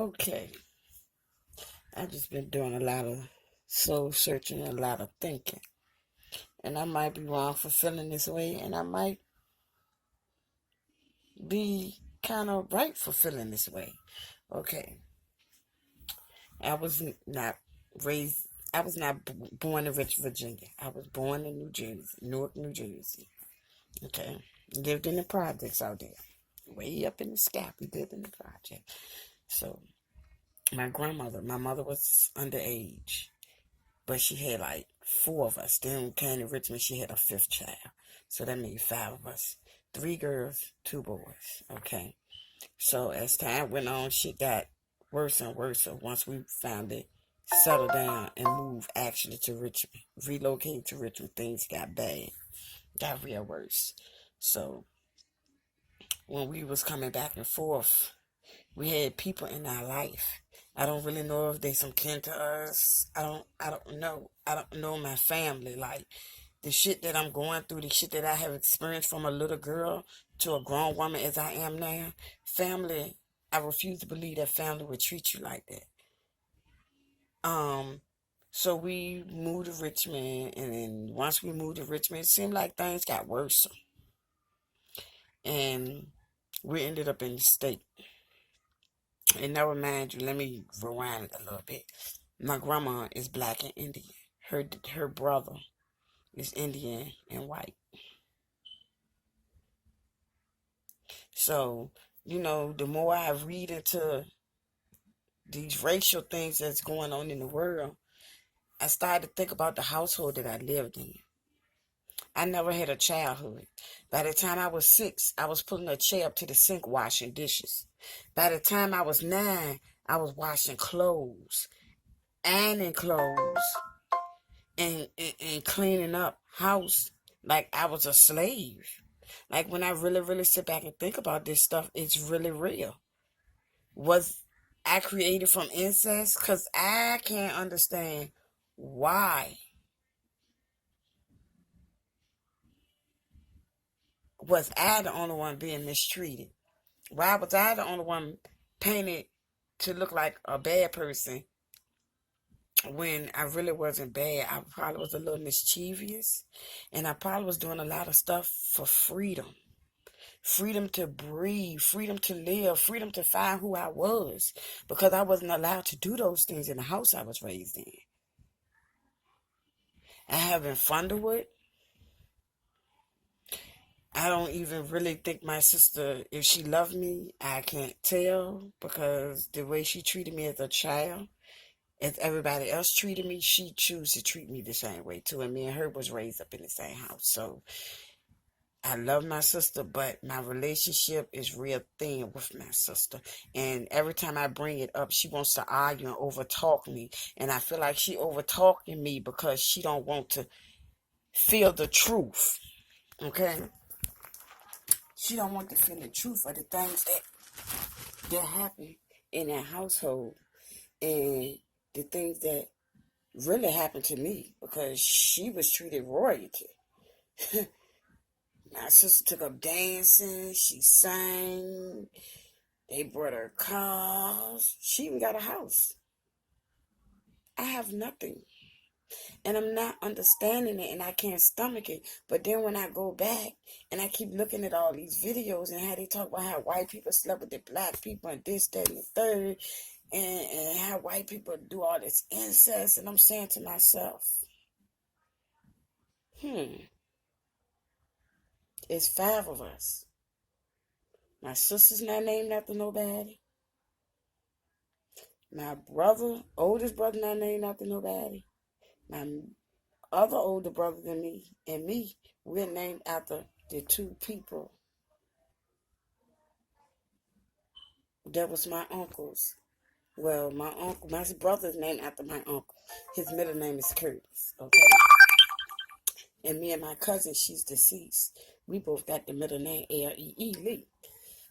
Okay, I've just been doing a lot of soul searching and a lot of thinking. And I might be wrong for feeling this way, and I might be kind of right for feeling this way. Okay, I was not raised, I was not born in Rich, Virginia. I was born in New Jersey, Newark, New Jersey. Okay, lived in the projects out there. Way up in the sky, we lived in the project. So, my mother was underage. But she had like four of us. Then when we came to Richmond, she had a fifth child. So that made five of us. Three girls, two boys. Okay. So as time went on, she got worse and worse. So once we finally settled down and moved actually to Richmond, relocated to Richmond, things got bad. Got real worse. So when we was coming back and forth, we had people in our life. I don't really know if they some kin to us. I don't know. I don't know my family. Like the shit that I'm going through, the shit that I have experienced from a little girl to a grown woman as I am now. Family, I refuse to believe that family would treat you like that. Um, so we moved to Richmond, and then once we moved to Richmond, it seemed like things got worse, and we ended up in the state. And never mind you, let me rewind it a little bit. My grandma is black and Indian. Her brother is Indian and white. So, the more I read into these racial things that's going on in the world, I started to think about the household that I lived in. I never had a childhood. By the time I was 6, I was pulling a chair up to the sink washing dishes. By the time I was 9, I was washing clothes, ironing clothes, and cleaning up house like I was a slave. Like when I really, really sit back and think about this stuff, it's really real. Was I created from incest? Because I can't understand why was I the only one being mistreated? Why was I the only one painted to look like a bad person when I really wasn't bad? I probably was a little mischievous, and I probably was doing a lot of stuff for freedom. Freedom to breathe, freedom to live, freedom to find who I was, because I wasn't allowed to do those things in the house I was raised in. I haven't fun with. I don't even really think my sister, if she loved me, I can't tell, because the way she treated me as a child, as everybody else treated me, she chose to treat me the same way too. And me and her was raised up in the same house. So I love my sister, but my relationship is real thin with my sister. And every time I bring it up, she wants to argue and overtalk me. And I feel like she overtalking me because she don't want to feel the truth. Okay? She don't want to feel the truth of the things that happen in that household. And the things that really happened to me, because she was treated royalty. My sister took up dancing. She sang. They brought her cars. She even got a house. I have nothing. And I'm not understanding it, and I can't stomach it. But then when I go back and I keep looking at all these videos and how they talk about how white people slept with the black people and this, that, and the third, and how white people do all this incest, and I'm saying to myself, it's 5 of us. My sister's not named after nobody. My brother, oldest brother, not named after nobody. My other older brother than me and me, we're named after the 2 people that was my uncles. Well, my brother's named after my uncle. His middle name is Curtis, okay? And me and my cousin, she's deceased. We both got the middle name Lee, Lee.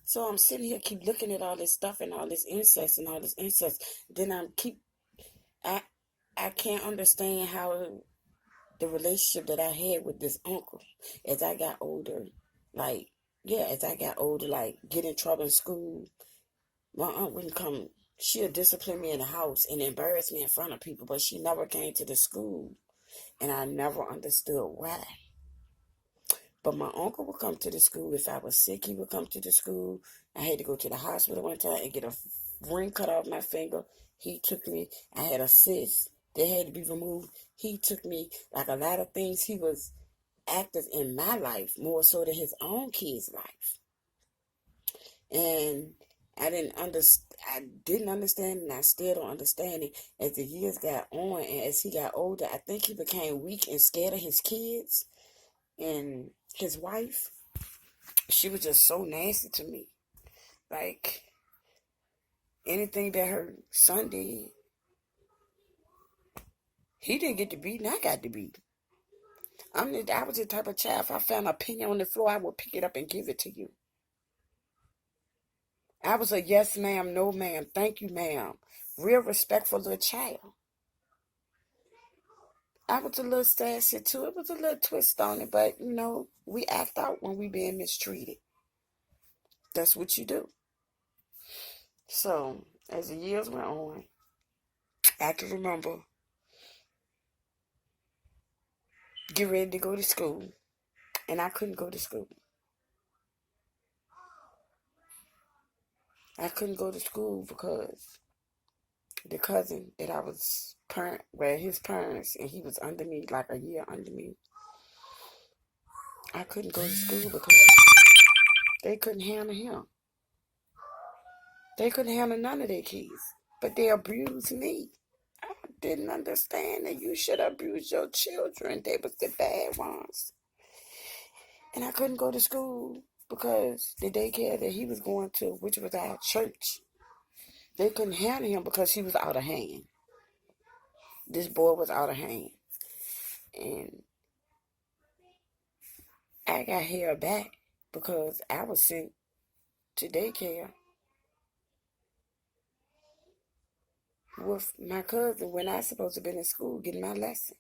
So I'm sitting here, keep looking at all this stuff and all this incest and all this incest. Then I I can't understand how the relationship that I had with this uncle as I got older, like, yeah, as I got older, like, get in trouble in school. My aunt wouldn't come. She'll discipline me in the house and embarrass me in front of people, but she never came to the school, and I never understood why. But my uncle would come to the school. If I was sick, he would come to the school. I had to go to the hospital one time and get a ring cut off my finger. He took me. I had a cyst. They had to be removed. He took me. Like a lot of things, he was active in my life more so than his own kids' life. And I didn't understand, and I still don't understand it. As the years got on and as he got older, I think he became weak and scared of his kids. And his wife, she was just so nasty to me. Like, anything that her son did, he didn't get to beat, and I got to beat. I was the type of child, if I found a penny on the floor, I would pick it up and give it to you. I was a yes ma'am, no ma'am, thank you ma'am. Real respectful little child. I was a little sassy too. It was a little twist on it, but we act out when we being mistreated. That's what you do. So, as the years went on, I can remember get ready to go to school, and I couldn't go to school. I couldn't go to school because the cousin that I was his parents, and he was under me, like a year under me. I couldn't go to school because they couldn't handle him. They couldn't handle none of their kids, but they abused me. I didn't understand that you should abuse your children. They was the bad ones. And I couldn't go to school because the daycare that he was going to, which was our church, they couldn't handle him because he was out of hand. This boy was out of hand. And I got held back because I was sent to daycare with my cousin when I was supposed to be in school getting my lesson.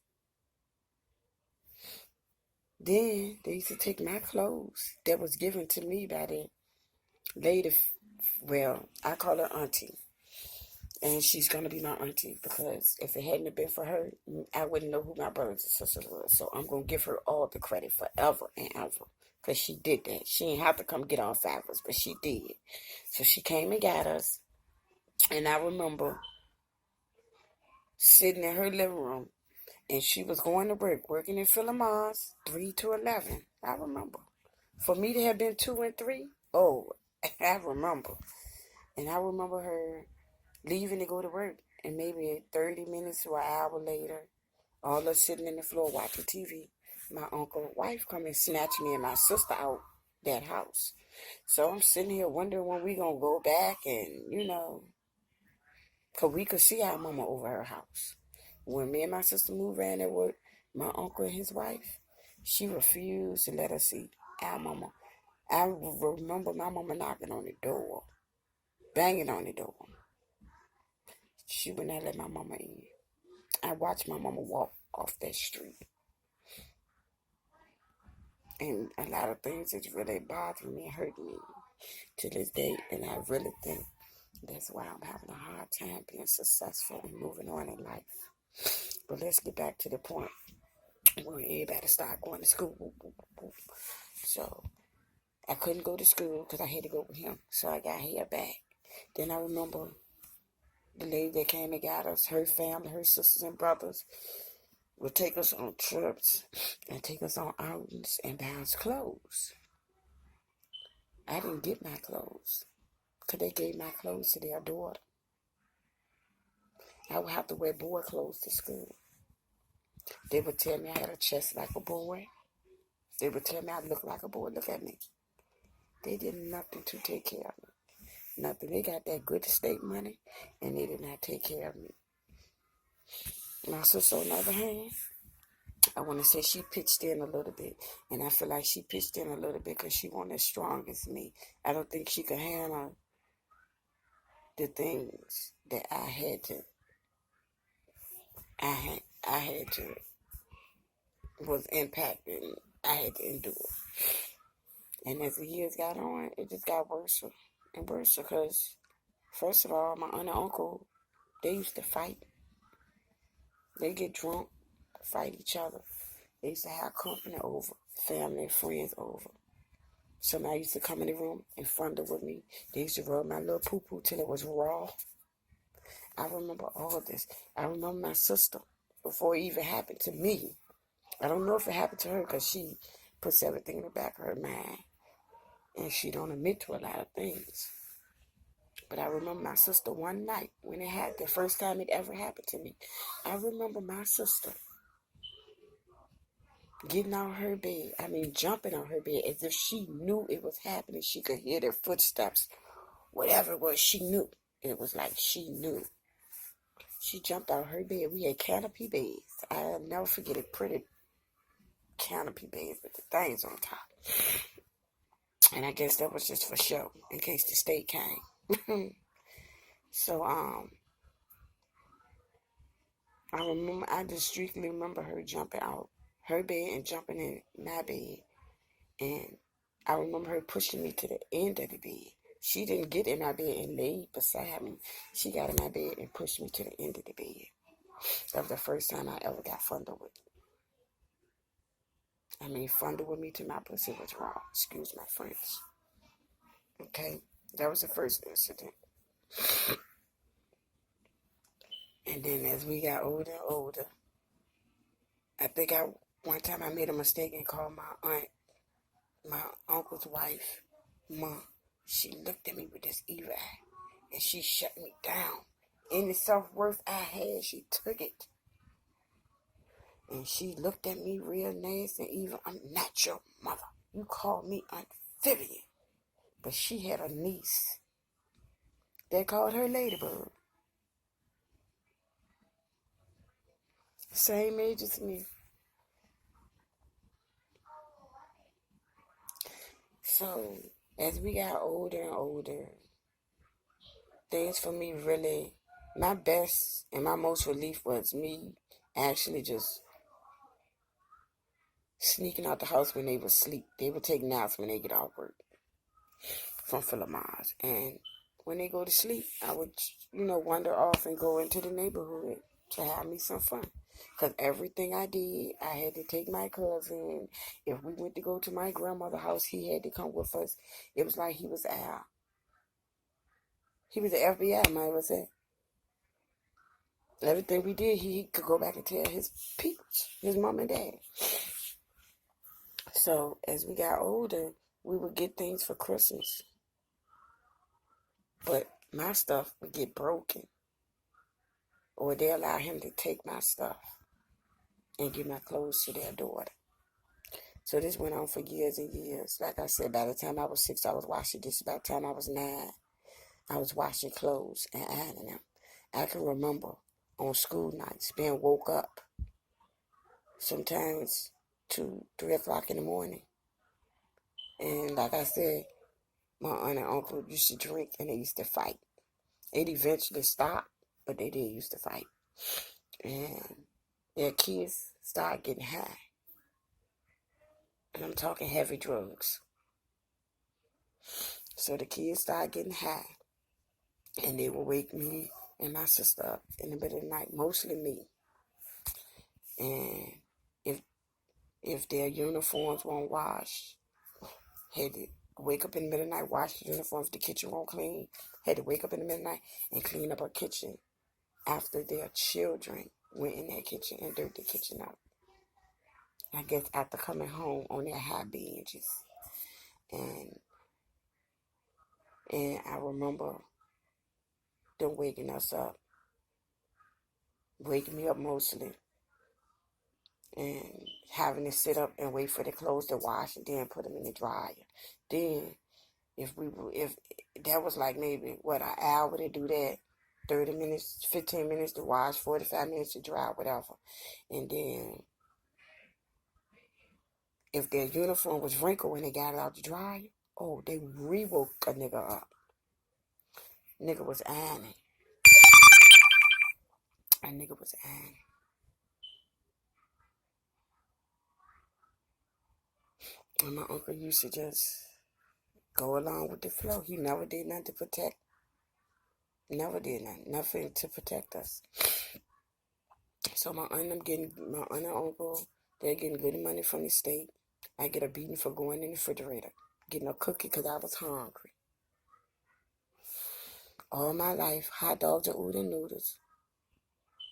Then they used to take my clothes that was given to me by the lady. Well, I call her auntie. And she's going to be my auntie because if it hadn't been for her, I wouldn't know who my brothers and sisters were. So I'm going to give her all the credit forever and ever because she did that. She didn't have to come get on favors, but she did. So she came and got us. And I remember sitting in her living room, and she was going to work, working in Philomon's 3 to 11. I remember. For me to have been 2 and 3, oh, I remember. And I remember her leaving to go to work, and maybe 30 minutes to an hour later, all of us sitting in the floor watching TV, my uncle's wife come and snatch me and my sister out that house. So I'm sitting here wondering when we gonna go back and, because we could see our mama over her house. When me and my sister moved around at work, my uncle and his wife, she refused to let us see our mama. I remember my mama knocking on the door, banging on the door. She would not let my mama in. I watched my mama walk off that street. And a lot of things that really bothered me and hurt me to this day. And I really think that's why I'm having a hard time being successful and moving on in life. But let's get back to the point where everybody started going to school. So I couldn't go to school because I had to go with him. So I got held back. Then I remember the lady that came and got us, her family, her sisters and brothers, would take us on trips and take us on outings and buy us clothes. I didn't get my clothes because they gave my clothes to their daughter. I would have to wear boy clothes to school. They would tell me I had a chest like a boy. They would tell me I looked like a boy. Look at me. They did nothing to take care of me. Nothing. They got that good estate money, and they did not take care of me. My sister, on the other hand, I want to say she pitched in a little bit, and I feel like she pitched in a little bit because she wasn't as strong as me. I don't think she could handle the things that I had to was impacted. I had to endure. And as the years got on, it just got worse and worse because First of all, my aunt and uncle, they used to fight. They get drunk, fight each other. They used to have company over, family and friends over. Somebody used to come in the room and fondle with me. They used to rub my little poo-poo till it was raw. I remember all of this. I remember my sister before it even happened to me. I don't know if it happened to her because she puts everything in the back of her mind. And she don't admit to a lot of things. But I remember my sister one night when it had the first time it ever happened to me. I remember my sister getting out her bed. I mean, jumping on her bed as if she knew it was happening. She could hear their footsteps. Whatever it was, she knew. It was like she knew. She jumped out her bed. We had canopy beds. I'll never forget it. Pretty canopy beds with the things on top. And I guess that was just for show, in case the state came. So, I distinctly remember her jumping out her bed and jumping in my bed. And I remember her pushing me to the end of the bed. She didn't get in my bed and lay beside me. She got in my bed and pushed me to the end of the bed. That was the first time I ever got fondled with. I mean, fondled with me to my pussy was wrong. Excuse my French. Okay? That was the first incident. And then as we got older and older, I think one time I made a mistake and called my aunt, my uncle's wife, Mom. She looked at me with this evil eye, and she shut me down. Any self-worth I had, she took it. And she looked at me real nasty and evil. I'm not your mother. You call me Aunt Vivian. But she had a niece. They called her Ladybug. Same age as me. So, as we got older and older, things for me really, my best and my most relief was me actually just sneaking out the house when they would sleep. They would take naps when they get off work from Philomon's. And when they go to sleep, I would, wander off and go into the neighborhood to have me some fun. Because everything I did, I had to take my cousin. If we went to go to my grandmother's house, he had to come with us. It was like he was the FBI, might as well say. Everything we did, he could go back and tell his people, his mom and dad. So as we got older, we would get things for Christmas. But my stuff would get broken. Or they allow him to take my stuff and give my clothes to their daughter. So this went on for years and years. Like I said, by the time I was 6, I was washing dishes. By the time I was 9, I was washing clothes and ironing them. I can remember on school nights being woke up sometimes 2, 3 o'clock in the morning. And like I said, my aunt and uncle used to drink and they used to fight. It eventually stopped, but they did used to fight. And their kids started getting high. And I'm talking heavy drugs. So the kids started getting high. And they would wake me and my sister up in the middle of the night, mostly me. And if their uniforms weren't washed, had to wake up in the middle of the night, wash the uniforms, the kitchen won't clean. Had to wake up in the middle of the night and clean up our kitchen after their children went in their kitchen and dirtied the kitchen up. I guess after coming home on their high binges. And I remember them waking us up, waking me up mostly, and having to sit up and wait for the clothes to wash and then put them in the dryer. Then, if that was like maybe, an hour to do that, 30 minutes, 15 minutes to wash, 45 minutes to dry, whatever. And then, if their uniform was wrinkled when they got it out the dryer, they re-woke a nigga up. Nigga was ironing. A nigga was ironing. And my uncle used to just go along with the flow. He never did nothing to protect Never did nothing to protect us. So my aunt and uncle, they're getting good money from the state. I get a beating for going in the refrigerator, getting a cookie because I was hungry. All my life, hot dogs and oodle noodles.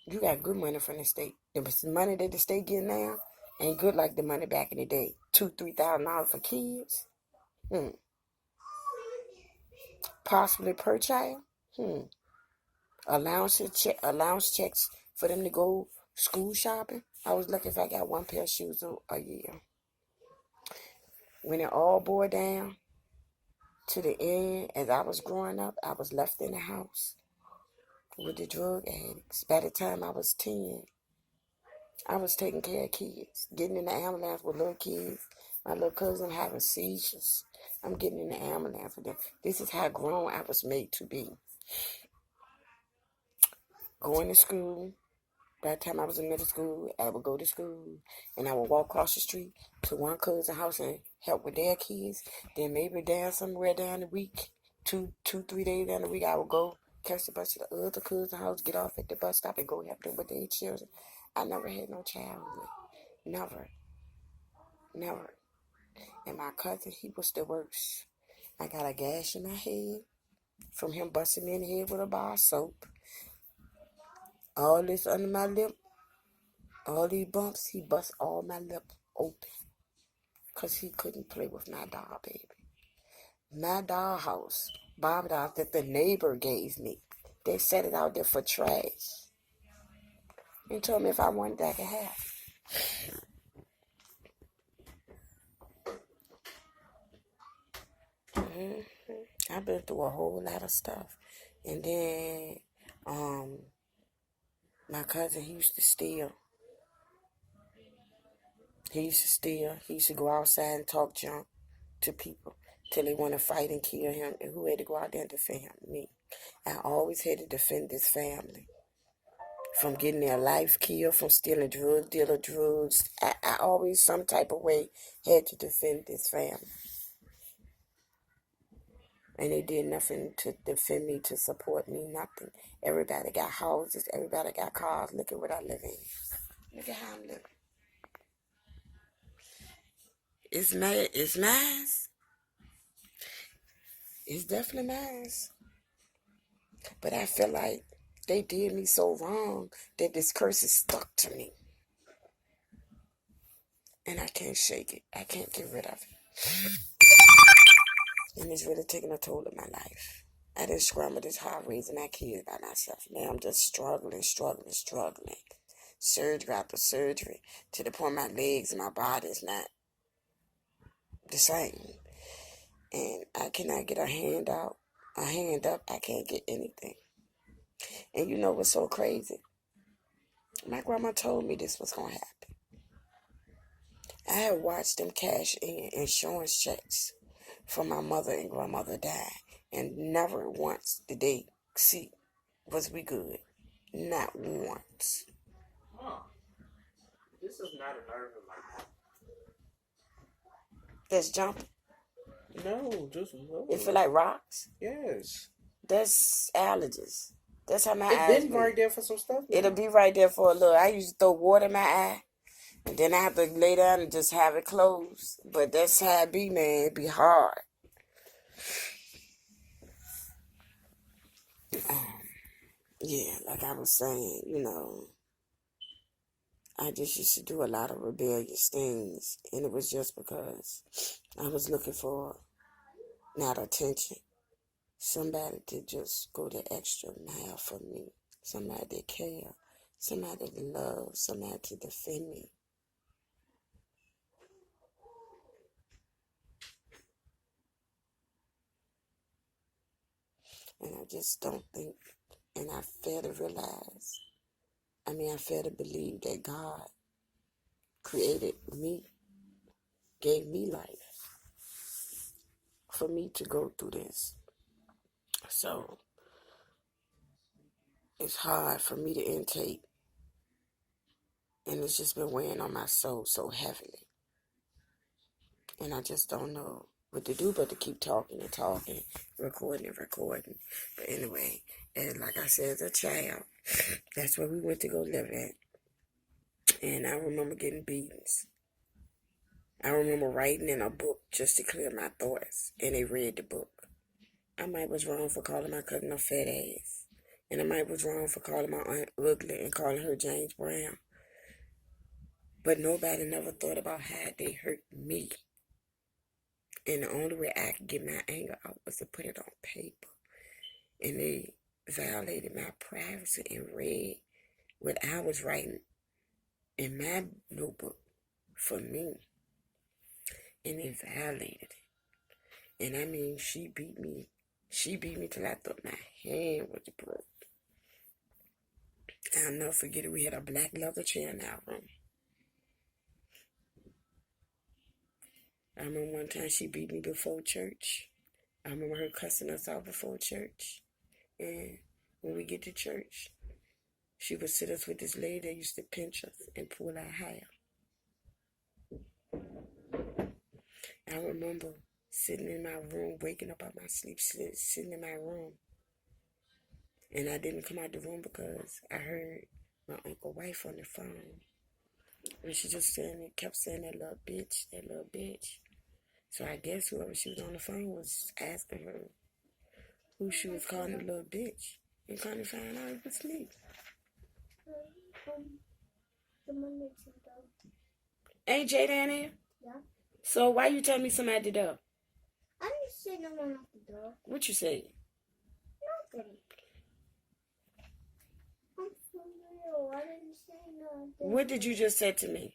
You got good money from the state. The money that the state getting now ain't good like the money back in the day. $2,000-$3,000 for kids. Possibly per child. Allowance checks for them to go school shopping. I was lucky if I got one pair of shoes a year. When it all bore down to the end, as I was growing up, I was left in the house with the drug addicts. By the time I was 10, I was taking care of kids, getting in the ambulance with little kids. My little cousin having seizures. I'm getting in the ambulance with them. This is how grown I was made to be. Going to school. By the time I was in middle school, I would go to school and I would walk across the street to one cousin's house and help with their kids. Then maybe somewhere down the week, 3 days down the week, I would go catch the bus to the other cousin's house, get off at the bus stop and go help them with their children. I never had no childhood. Never. And my cousin, he was the worst. I got a gash in my head from him busting me in the head with a bar of soap. All this under my lip, all these bumps, he bust all my lip open. Because he couldn't play with my doll, baby. My doll house, Barbie dolls that the neighbor gave me. They set it out there for trash. And told me if I wanted, I could have. I've been through a whole lot of stuff. And then, my cousin, he used to steal. He used to go outside and talk junk to people till they want to fight and kill him. And who had to go out there and defend him? Me. I always had to defend this family from getting their life killed, from stealing drugs. I always, some type of way, had to defend this family. And they did nothing to defend me, to support me, nothing. Everybody got houses, everybody got cars. Look at what I live in. Look at how I'm living. It's mine. It's definitely mine. But I feel like they did me so wrong that this curse is stuck to me. And I can't shake it. I can't get rid of it. And it's really taking a toll of my life. I didn't scramble this hard raising my kids by myself. Now I'm just struggling. Surgery after surgery. To the point my legs and my body is not the same. And I cannot get a hand up. I can't get anything. And you know what's so crazy? My grandma told me this was going to happen. I had watched them cash in insurance checks from my mother and grandmother died. And never once did they see, was we good? Not once. Huh. This is not a nerve in my mouth. That's jumping. No, just low. It feel like rocks. Yes. That's allergies. That's how my eyes It's been be. right there for some stuff now. It'll be right there for a little. I used to throw water in my eye. And then I have to lay down and just have it closed. But that's how it be, man. It be hard. Yeah, like I was saying, I just used to do a lot of rebellious things. And it was just because I was looking for not attention. Somebody to just go the extra mile for me. Somebody to care. Somebody to love. Somebody to defend me. And I just don't think, and I fail to realize, I fail to believe that God created me, gave me life for me to go through this. So, it's hard for me to intake, and it's just been weighing on my soul so heavily. And I just don't know what to do but to keep talking and talking, recording and recording. But anyway, and like I said, as a child, that's where we went to go live at. And I remember getting beatings. I remember writing in a book just to clear my thoughts, and they read the book. I might was wrong for calling my cousin a fat ass, and I might was wrong for calling my aunt ugly and calling her James Brown. But nobody never thought about how they hurt me. And the only way I could get my anger out was to put it on paper. And they violated my privacy and read what I was writing in my notebook for me. And they violated it. And I mean, she beat me. She beat me till I thought my hand was broke. I'll never forget it. We had a black leather chair in our room. I remember one time she beat me before church. I remember her cussing us out before church. And when we get to church, she would sit us with this lady that used to pinch us and pull our hair. I remember sitting in my room, waking up out my sleep, sitting in my room. And I didn't come out the room because I heard my uncle's wife on the phone. And she just kept saying that little bitch, that little bitch. So I guess whoever she was on the phone was asking her who she was calling a little bitch. And kind of found out it was me. Ain't Jay down there? Yeah. So why you tell me somebody at the door? I didn't say no one at the door. What you say? Nothing. I'm for real. I didn't say nothing. What did you just say to me?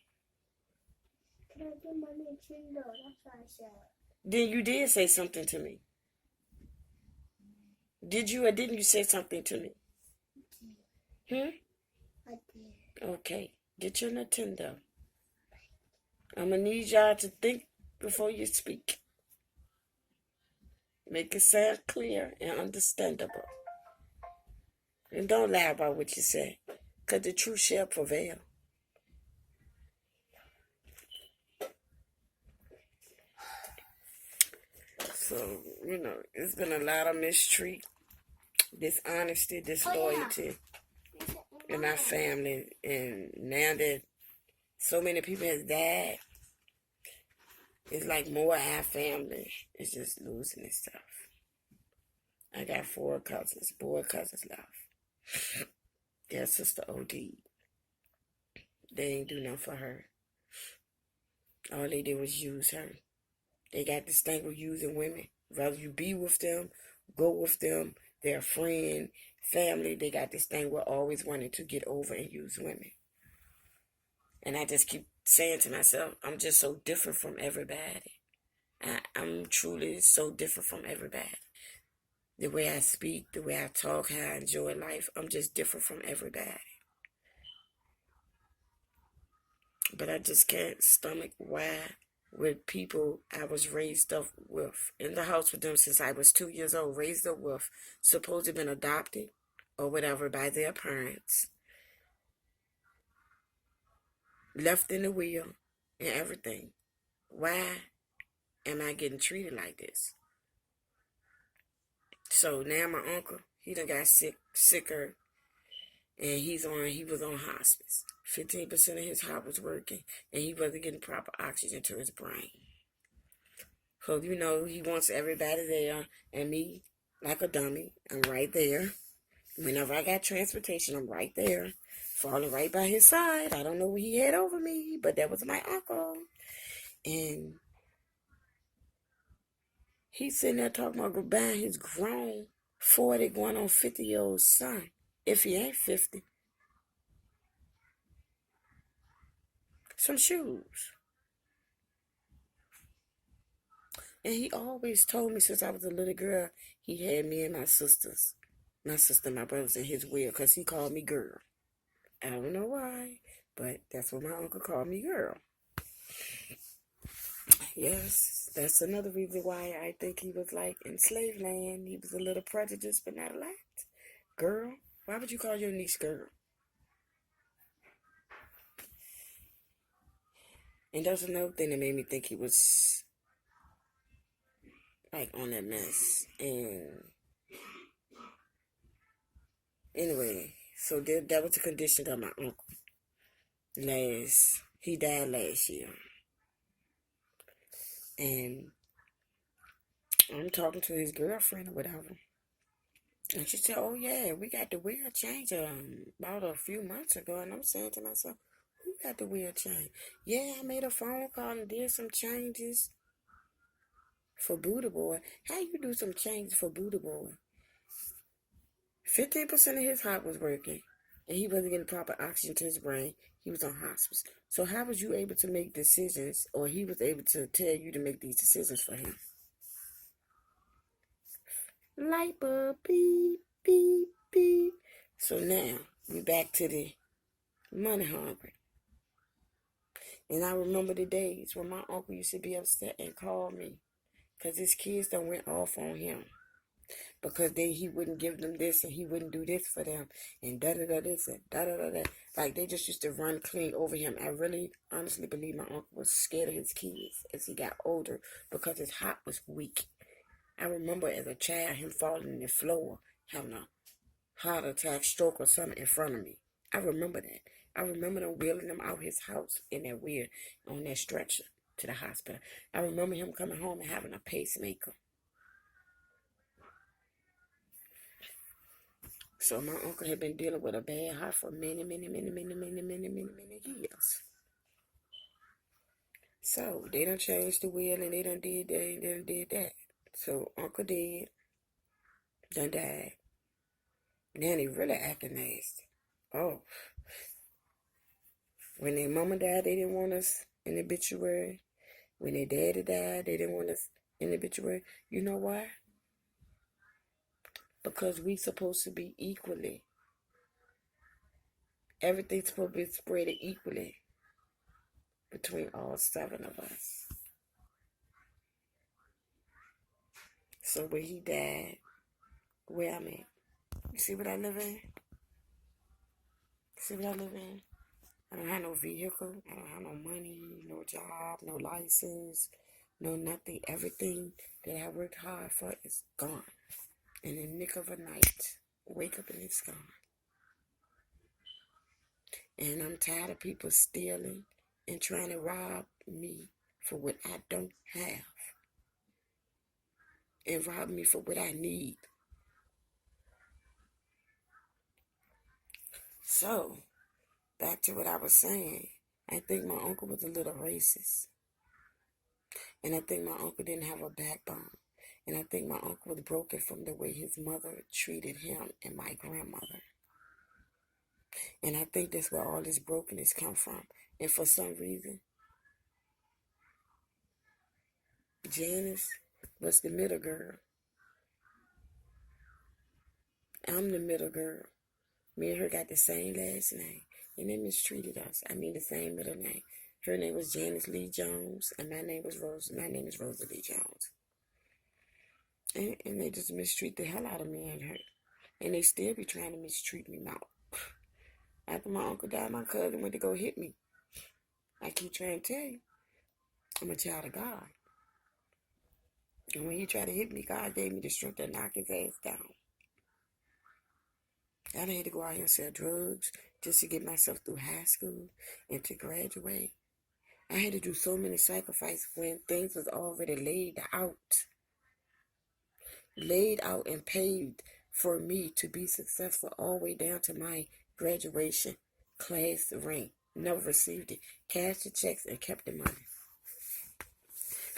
Can I get my Nintendo? That's what I said. Then you did say something to me. Did you or didn't you say something to me? I did. Okay. Get your Nintendo. I'm going to need y'all to think before you speak. Make it sound clear and understandable. And don't lie about what you say, because the truth shall prevail. So, it's been a lot of mistreat, dishonesty, disloyalty in my family. And now that so many people have died, it's like more of our family is just losing its stuff. I got 4 cousins, boy cousins left. Their sister OD'd. They ain't do nothing for her. All they did was use her. They got this thing with using women. Rather you be with them, go with them, they're a friend, family. They got this thing with always wanting to get over and use women. And I just keep saying to myself, I'm just so different from everybody. I'm truly so different from everybody. The way I speak, the way I talk, how I enjoy life, I'm just different from everybody. But I just can't stomach why with people I was raised up with, in the house with them since I was 2 years old, raised up with, supposed to have been adopted or whatever by their parents, left in the wheel and everything. Why am I getting treated like this? So now my uncle, he done got sicker, and he was on hospice. 15% of his heart was working, and he wasn't getting proper oxygen to his brain. So, he wants everybody there, and me, like a dummy, I'm right there. Whenever I got transportation, I'm right there, falling right by his side. I don't know what he had over me, but that was my uncle. And he's sitting there talking about buying his grown 40 going on 50-year-old son, if he ain't 50, some shoes. And he always told me since I was a little girl, he had me and my sister and my brothers in his will, because he called me girl. I don't know why, but that's what my uncle called me, girl. Yes, that's another reason why I think he was like in slave land. He was a little prejudiced, but not a lot. Girl, why would you call your niece girl? And that's another thing that made me think he was like on that mess. And anyway, so that was the condition of my uncle. He died last year. And I'm talking to his girlfriend or whatever. And she said, oh yeah, we got the wheel change about a few months ago. And I'm saying to myself, who got the wheel change? Yeah, I made a phone call and did some changes for Buddha Boy. How you do some changes for Buddha Boy? 15% of his heart was working, and he wasn't getting proper oxygen to his brain. He was on hospice. So how was you able to make decisions, or he was able to tell you to make these decisions for him? Light bulb, beep, beep, beep. So now, we back to the money hungry. And I remember the days when my uncle used to be upset and call me because his kids done went off on him. Because he wouldn't give them this and he wouldn't do this for them and da-da-da this and da-da-da-da. Like, they just used to run clean over him. I really honestly believe my uncle was scared of his kids as he got older because his heart was weak. I remember as a child him falling on the floor, having a heart attack, stroke or something in front of me. I remember that. I remember them wheeling him out his house in that wheel on that stretcher to the hospital. I remember him coming home and having a pacemaker. So my uncle had been dealing with a bad heart for many years. So they done changed the wheel and they done did that and they done did that. So Uncle dead, done died. Now they really acting nasty. Oh. When their mama died, they didn't want us in the obituary. When their daddy died, they didn't want us in the obituary. You know why? Because we supposed to be equally. Everything's supposed to be spread equally between all 7 of us. So when he died, where I'm at, you see what I live in? See what I live in? I don't have no vehicle. I don't have no money, no job, no license, no nothing. Everything that I worked hard for is gone. In the nick of a night, wake up and it's gone. And I'm tired of people stealing and trying to rob me for what I don't have. And rob me for what I need. So, back to what I was saying, I think my uncle was a little racist. And I think my uncle didn't have a backbone. And I think my uncle was broken from the way his mother treated him and my grandmother. And I think that's where all this brokenness come from. And for some reason, Janice was the middle girl. I'm the middle girl. Me and her got the same last name. And they mistreated us. I mean the same middle name. Her name was Janice Lee Jones, and my name is Rosa Lee Jones. And they just mistreat the hell out of me and her. And they still be trying to mistreat me now. After my uncle died, my cousin went to go hit me. I keep trying to tell you, I'm a child of God. And when he tried to hit me, God gave me the strength to knock his ass down. I done had to go out here and sell drugs just to get myself through high school and to graduate. I had to do so many sacrifices when things was already laid out and paid for me to be successful all the way down to my graduation class rank. Never received it. Cashed the checks and kept the money.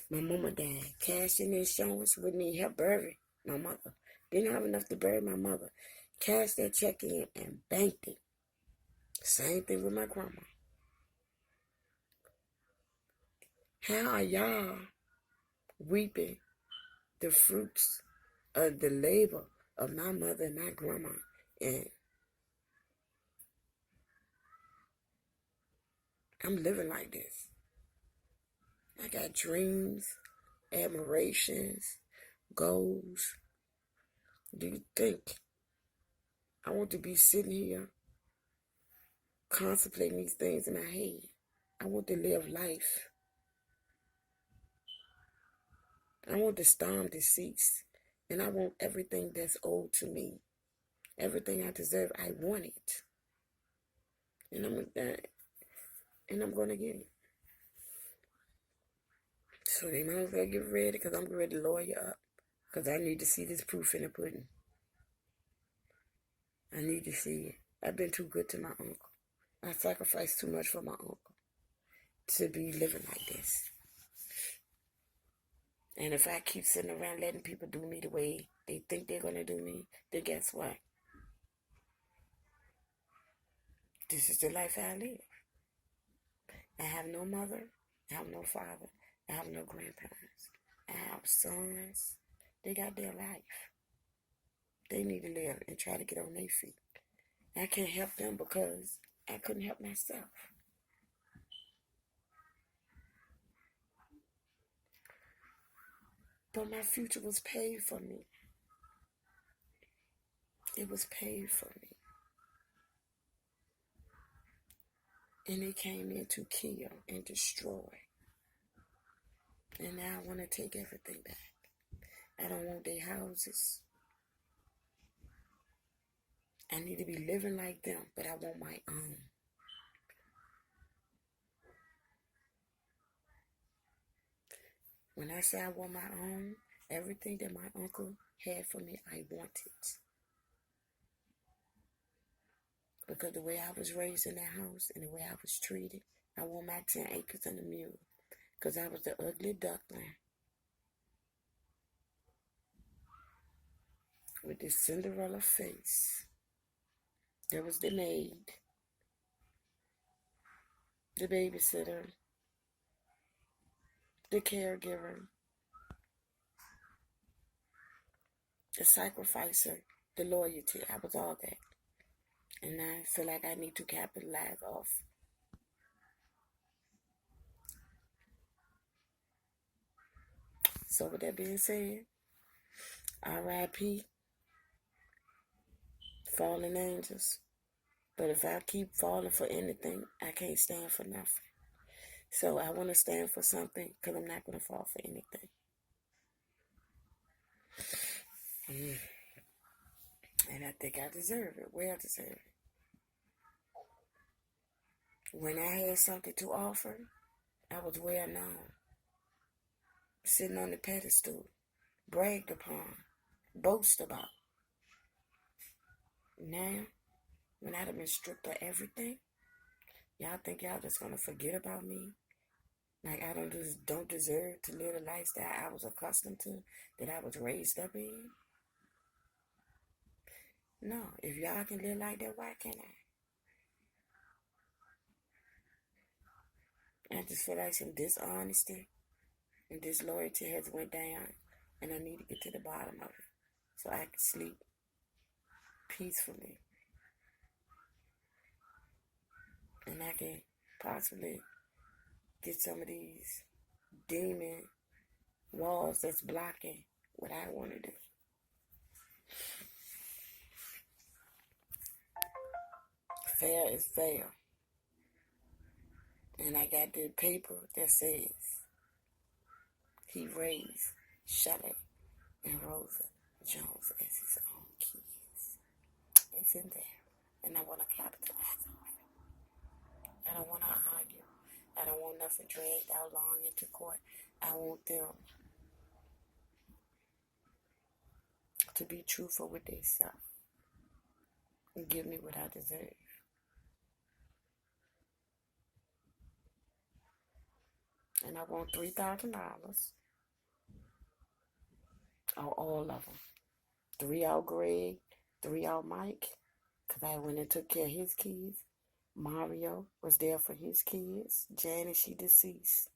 My mama died. Cashed in the insurance, wouldn't even help bury my mother. Didn't have enough to bury my mother. Cashed that check in and banked it. Same thing with my grandma. How are y'all reaping the fruits of the labor of my mother and my grandma? And I'm living like this. I got dreams, admirations, goals. Do you think I want to be sitting here contemplating these things in my head? I want to live life. I want the storm to cease. And I want everything that's owed to me. Everything I deserve, I want it. And I'm gonna get it. So they might as well get ready, because I'm ready to lawyer up. Because I need to see this proof in the pudding. I need to see it. I've been too good to my uncle. I sacrificed too much for my uncle to be living like this. And if I keep sitting around letting people do me the way they think they're going to do me, then guess what? This is the life I live. I have no mother. I have no father. I have no grandparents. I have sons. They got their life. They need to live and try to get on their feet. I can't help them because I couldn't help myself. But my future was paid for me. It was paid for me. And they came in to kill and destroy. And now I want to take everything back. I don't want their houses. I need to be living like them, but I want my own. When I say I want my own, everything that my uncle had for me, I want it. Because the way I was raised in that house and the way I was treated, I want my 10 acres and a mule. Because I was the ugly duckling with this Cinderella face. There was the maid, the babysitter, the caregiver, the sacrificer, the loyalty. I was all that. And I feel like I need to capitalize off. So with that being said, R.I.P. fallen angels. But if I keep falling for anything, I can't stand for nothing. So I want to stand for something, because I'm not going to fall for anything. And I think I deserve it. Well deserve it. When I had something to offer, I was well known. Sitting on the pedestal, bragged upon, boast about. Now, when I've been stripped of everything, y'all think y'all just gonna forget about me? Like I don't deserve to live the lifestyle I was accustomed to, that I was raised up in? No, if y'all can live like that, why can't I? I just feel like some dishonesty and disloyalty has went down, and I need to get to the bottom of it so I can sleep peacefully. And I can possibly get some of these demon walls that's blocking what I want to do. Fair is fair. And I got the paper that says he raised Shelley and Rosa Jones as his own kids. It's in there. And I want to capitalize on it. I don't want to argue. I don't want nothing dragged out long into court. I want them to be truthful with themselves and give me what I deserve. And I want $3,000 on all of them. 3 out Greg, 3 out Mike, because I went and took care of his kids. Mario was there for his kids. Janice, she deceased.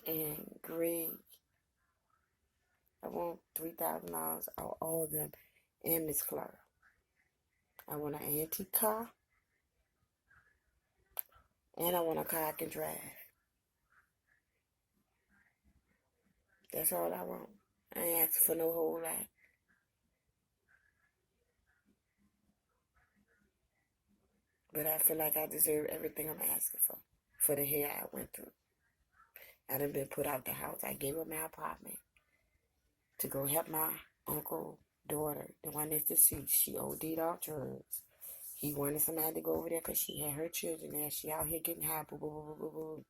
And Greg, I want $3,000 on all of them. And Miss Clara. I want an antique car. And I want a car I can drive. That's all I want. I ain't asking for no whole lot. But I feel like I deserve everything I'm asking for the hair I went through. I done been put out the house. I gave her my apartment to go help my uncle daughter, the one that's deceased. She OD'd off drugs. He wanted somebody to go over there because she had her children there. She out here getting high. Boo, boo, boo, boo, boo, boo.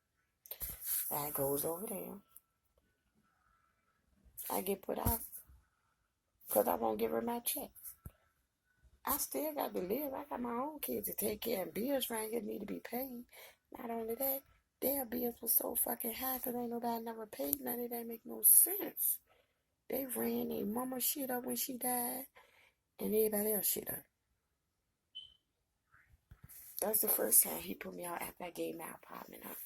I goes over there. I get put out because I won't give her my check. I still got to live. I got my own kids to take care of. Bills around here need to be paid. Not only that, their bills were so fucking high because ain't nobody never paid none of that. Make no sense. They ran their mama shit up when she died and everybody else shit up. That's the first time he put me out after I gave my apartment up.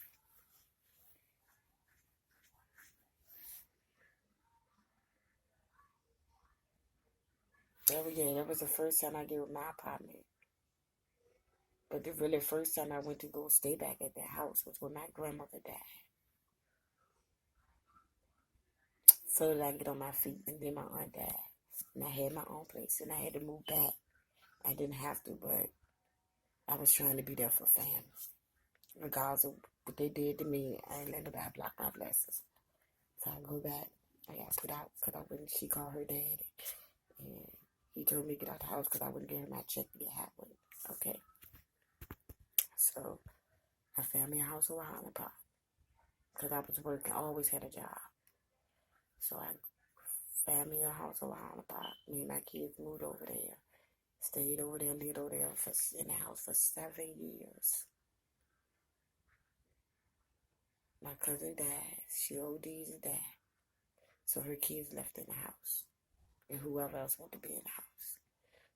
That was the first time I gave up my apartment. But the really first time I went to go stay back at that house was when my grandmother died. So that I could get on my feet, and then my aunt died. And I had my own place, and I had to move back. I didn't have to, but I was trying to be there for family. Regardless of what they did to me, I ain't let nobody block my blessings. So I go back. I got put out because I wouldn't. She called her daddy. And he told me to get out the house because I wouldn't give her my check to get hot with it. Okay. So I found me a house over Highland Park because I was working. I always had a job. So I found me a house over Highland Park. Me and my kids moved over there. Stayed over there, lived over there in the house for 7 years. My cousin died. She OD'd and died. So her kids left in the house. And whoever else wanted to be in the house.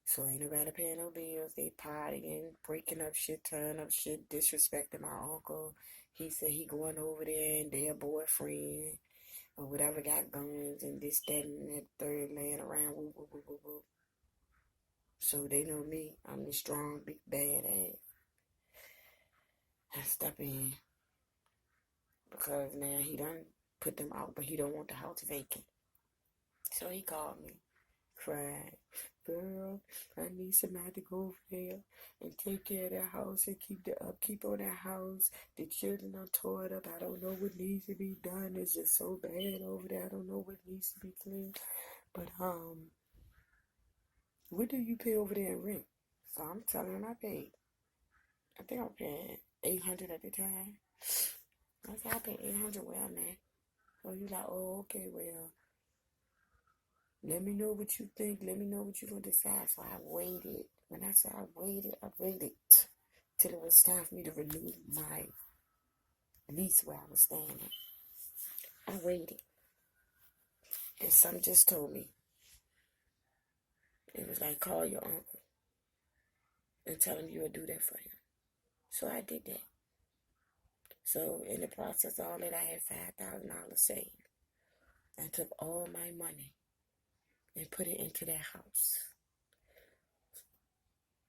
So ain't nobody paying no bills. They partying, breaking up shit, tearing up shit, disrespecting my uncle. He said he going over there and their boyfriend or whatever got guns and this, that, and that third laying around. Woo, woo, woo, woo, woo. So they know me. I'm the strong, big, bad ass. I step in because now he done put them out, but he don't want the house vacant. So he called me, cried, girl, I need somebody to go over there and take care of that house and keep the upkeep on that house. The children are tore up. I don't know what needs to be done. It's just so bad over there. I don't know what needs to be cleaned. But what do you pay over there in rent? So I'm telling him I paid. I think I paid $800 at the time. I said I paid $800. Well, man. So he's like, oh, okay, well, let me know what you think. Let me know what you're going to decide. So I waited. When I said I waited till it was time for me to renew my lease where I was staying at. I waited. And something just told me. It was like, call your uncle and tell him you would do that for him. So I did that. So in the process of all that, I had $5,000 saved. I took all my money and put it into that house.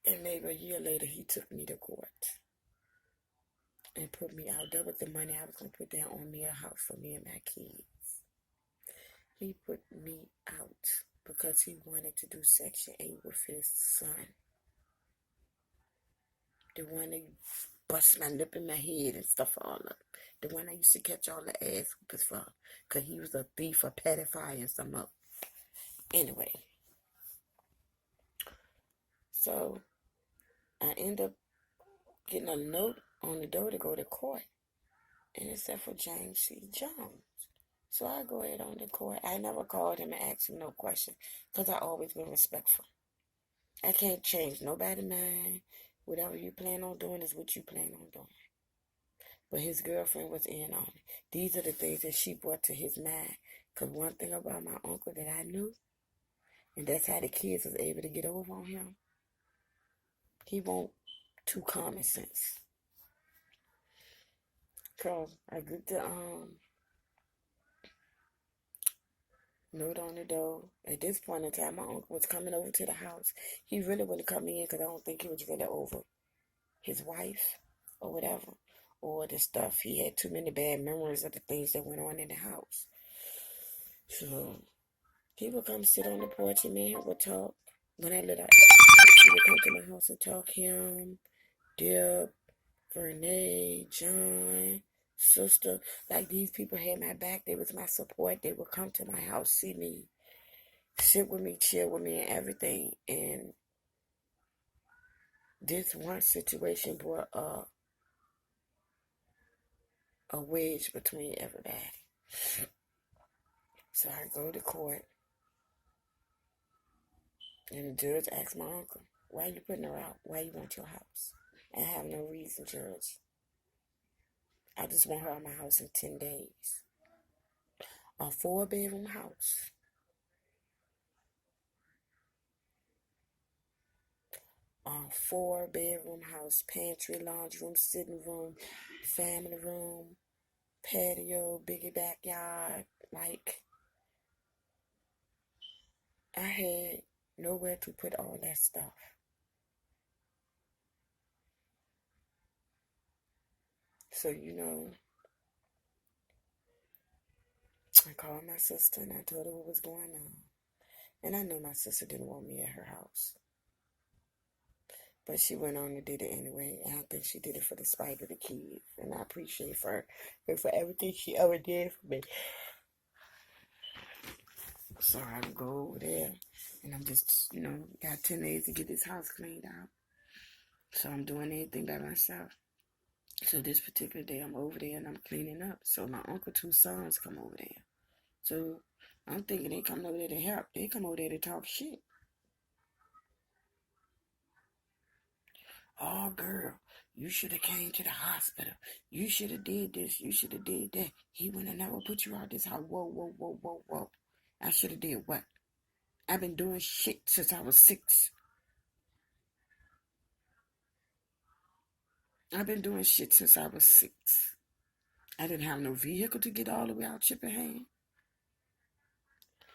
And maybe a year later, he took me to court and put me out. That was the money I was going to put down on me a house for me and my kids. He put me out because he wanted to do Section 8 with his son. The one that bust my lip in my head and stuff all up. The one I used to catch all the ass whoopers for. Because he was a thief, a pedophile, and some up. Anyway. So, I end up getting a note on the door to go to court. And it said for James C. Jones. So I go ahead on the court. I never called him and asked him no question. Because I always been respectful. I can't change nobody's mind. Whatever you plan on doing is what you plan on doing. But his girlfriend was in on it. These are the things that she brought to his mind. Because one thing about my uncle that I knew, and that's how the kids was able to get over on him, he won't too common sense. Because I get the note on the door. At this point in time, my uncle was coming over to the house. He really wouldn't come in because I don't think he was really over his wife or whatever. Or the stuff. He had too many bad memories of the things that went on in the house. So, he would come sit on the porch and me and him would talk. When I lived out, he would come to my house and talk. Him, Dip, Vernay, John, sister. Like, these people had my back. They was my support. They would come to my house, see me, sit with me, chill with me, and everything. And this one situation brought a wedge between everybody. So I go to court, and the judge asked my uncle, "Why you putting her out? Why you want your house?" I have no reason, Judge. I just want her out of my house in 10 days. A 4-bedroom house. A 4-bedroom house. Pantry, laundry room, sitting room, family room, patio, biggie backyard. Like, I had nowhere to put all that stuff. So, I called my sister and I told her what was going on. And I know my sister didn't want me at her house. But she went on and did it anyway. And I think she did it for the spite of the kids. And I appreciate her for everything she ever did for me. So I can go over there. And I'm just, got 10 days to get this house cleaned out. So I'm doing everything by myself. So this particular day I'm over there and I'm cleaning up. So my uncle 2 sons come over there. So I'm thinking they come over there to help. They come over there to talk shit. "Oh, girl, you should have came to the hospital. You should have did this. You should have did that. He would have never put you out this house." Whoa, whoa, whoa, whoa, whoa. I should have did what? I've been doing shit since I was 6. I've been doing shit since I was 6. I didn't have no vehicle to get all the way out Chippenham.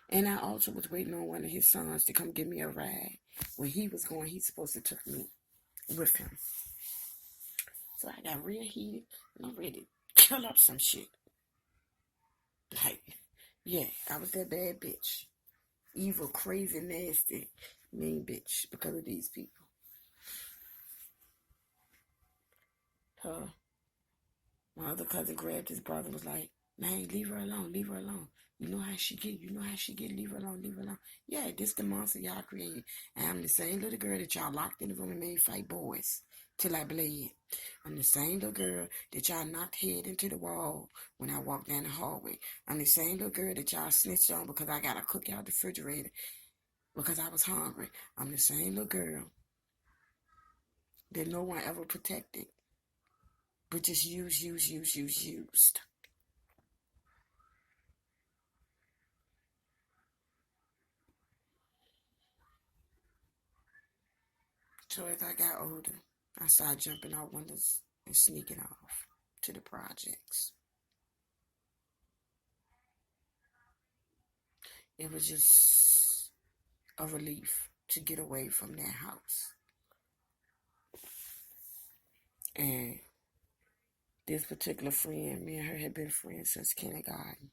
And I also was waiting on one of his sons to come give me a ride. When he was going, he's supposed to take me with him. So I got real heated and I'm ready to kill up some shit. Like, yeah, I was that bad bitch. Evil, crazy, nasty, mean bitch because of these people. My other cousin grabbed his brother and was like, "Man, leave her alone, leave her alone. You know how she get, leave her alone, leave her alone." Yeah, this the monster y'all created. And I'm the same little girl that y'all locked in the room and made fight boys till I bled. I'm the same little girl that y'all knocked head into the wall when I walked down the hallway. I'm the same little girl that y'all snitched on because I got a cookie out the refrigerator because I was hungry. I'm the same little girl that no one ever protected, but just used. So as I got older, I started jumping out windows and sneaking off to the projects. It was just a relief to get away from that house. And this particular friend, me and her had been friends since kindergarten.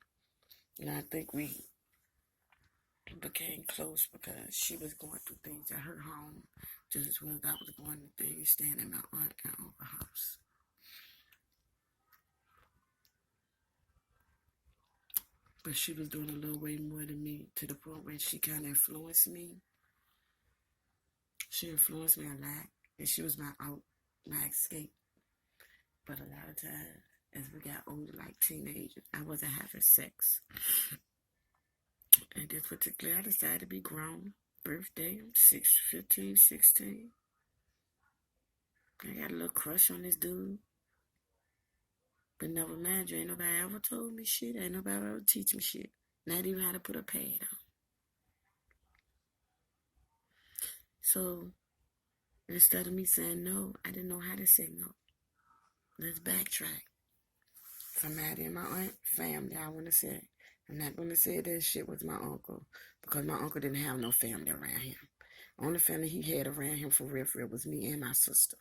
And I think we became close because she was going through things at her home just as well as I was going through things staying at my aunt and uncle's house. But she was doing a little way more than me to the point where she kind of influenced me. She influenced me a lot, and she was my escape. But a lot of times, as we got older, like teenagers, I wasn't having sex. And this particular, I decided to be grown. Birthday, 15, 16. I got a little crush on this dude. But never mind you, ain't nobody ever told me shit. Ain't nobody ever teach me shit. Not even how to put a pad on. So, instead of me saying no, I didn't know how to say no. Let's backtrack. Somebody in my aunt family, I want to say. I'm not going to say that shit was my uncle. Because my uncle didn't have no family around him. Only family he had around him for real was me and my sister.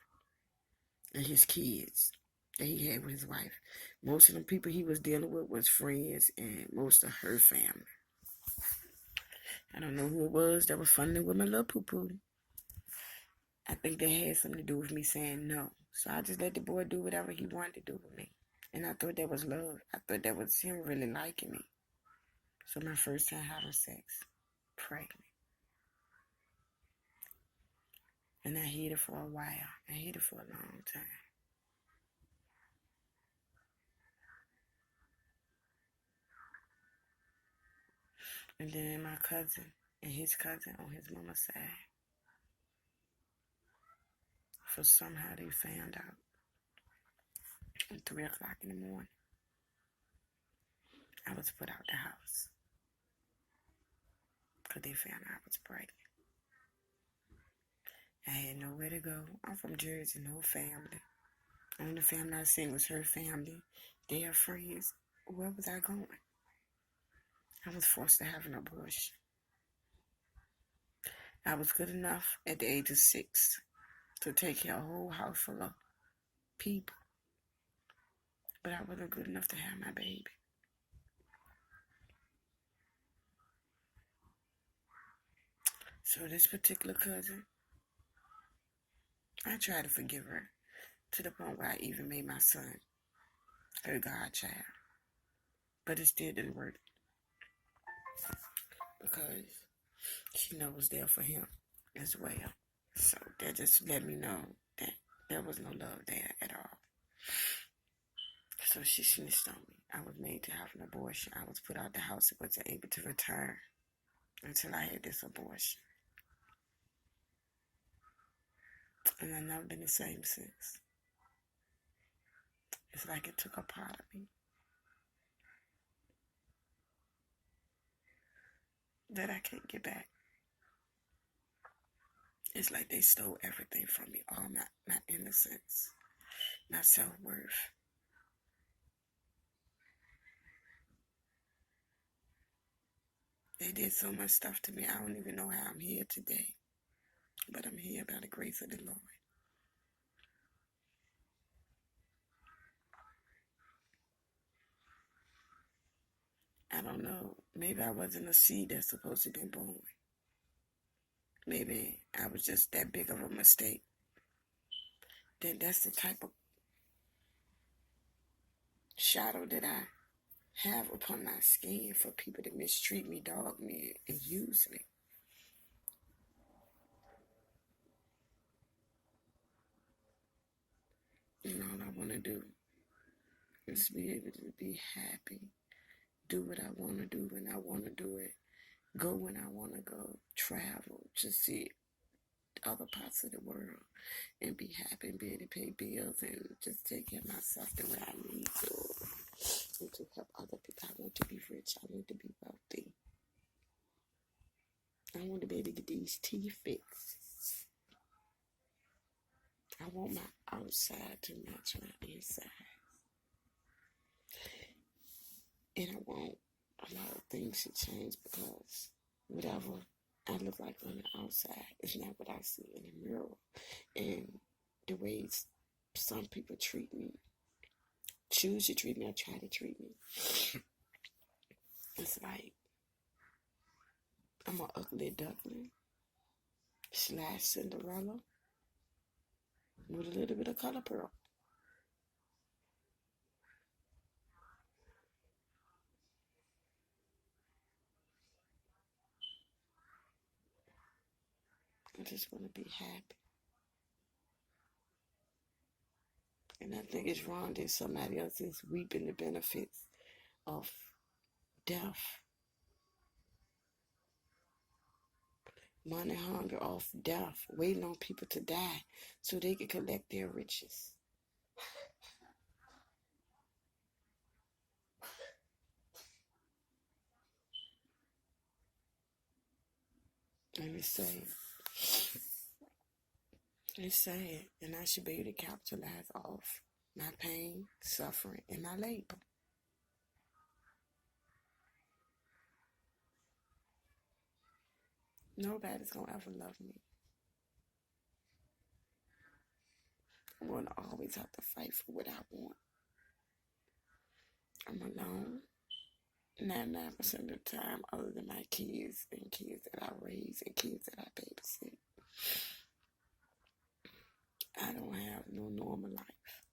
And his kids that he had with his wife. Most of the people he was dealing with was friends and most of her family. I don't know who it was that was funny with my little poo-poo. I think that had something to do with me saying no. So I just let the boy do whatever he wanted to do with me. And I thought that was love. I thought that was him really liking me. So my first time having sex, pregnant. And I hid it for a while. I hid it for a long time. And then my cousin and his cousin on his mama's side, for somehow they found out at 3 o'clock in the morning, I was put out the house because they found out I was pregnant. I had nowhere to go. I'm from Jersey, no family. Only family I seen was her family, their friends. Where was I going? I was forced to have an abortion. I was good enough at the age of 6 to take care of a whole house full of people, but I wasn't good enough to have my baby. So this particular cousin, I tried to forgive her to the point where I even made my son her godchild, but it still didn't work because she knows was there for him as well. So that just let me know that there was no love there at all. So she snitched on me. I was made to have an abortion. I was put out the house and wasn't able to return until I had this abortion. And I've never been the same since. It's like it took a part of me that I can't get back. It's like they stole everything from me, all my innocence, my self-worth. They did so much stuff to me, I don't even know how I'm here today. But I'm here by the grace of the Lord. I don't know. Maybe I wasn't a seed that's supposed to be born. Maybe I was just that big of a mistake. Then that's the type of shadow that I have upon my skin for people to mistreat me, dog me, and use me. And all I want to do is be able to be happy, do what I want to do when I want to do it, go when I want to go, travel, just see other parts of the world and be happy and be able to pay bills and just take care of myself the way I need to and to help other people. I want to be rich. I want to be wealthy. I want to be able to get these teeth fixed. I want my outside to match my inside. And I want a lot of things to change because whatever I look like on the outside is not what I see in the mirror. And the ways some people treat me, choose to treat me or try to treat me, it's like I'm an ugly duckling / Cinderella with a little bit of color pearl. I just want to be happy. And I think it's wrong that somebody else is reaping the benefits of death. Money, hunger, off death, waiting on people to die so they can collect their riches. And it's sad, and I should be able to capitalize off my pain, suffering, and my labor. Nobody's gonna ever love me. I'm gonna always have to fight for what I want. I'm alone 99% of the time, other than my kids and kids that I raise and kids that I babysit. I don't have no normal life.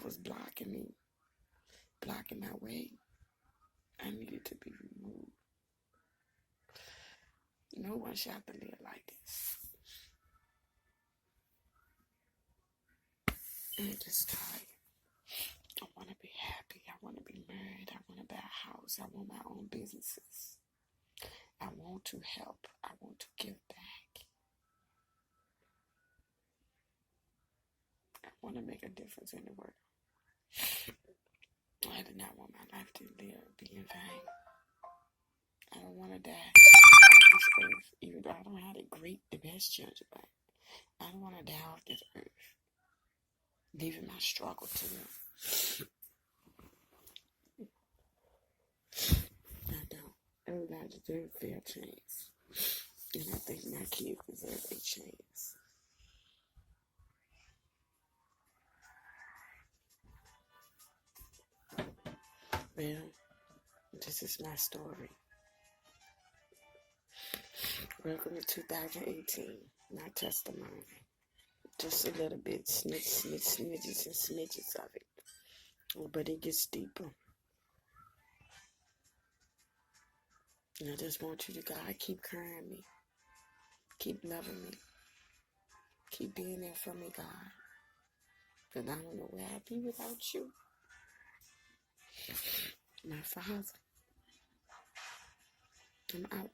that was blocking me, blocking my way. I needed to be removed. No one should have to live like this. I'm just tired. I want to be happy. I want to be married. I want to buy a house. I want my own businesses. I want to help. I want to give back. I want to make a difference in the world. I do not want my life to be in vain. I don't want to die off this earth, even though I don't have the best children, but I don't want to die off this earth, leaving my struggle to them. I don't. Everybody deserves a fair chance. And I think my kids deserve a chance. Well, this is my story. Welcome to 2018. My testimony. Just a little bit, snitches and snitches of it. But it gets deeper. And I just want you to, God, keep carrying me. Keep loving me. Keep being there for me, God. Because I don't know where I'd be without you. My Father. I'm out.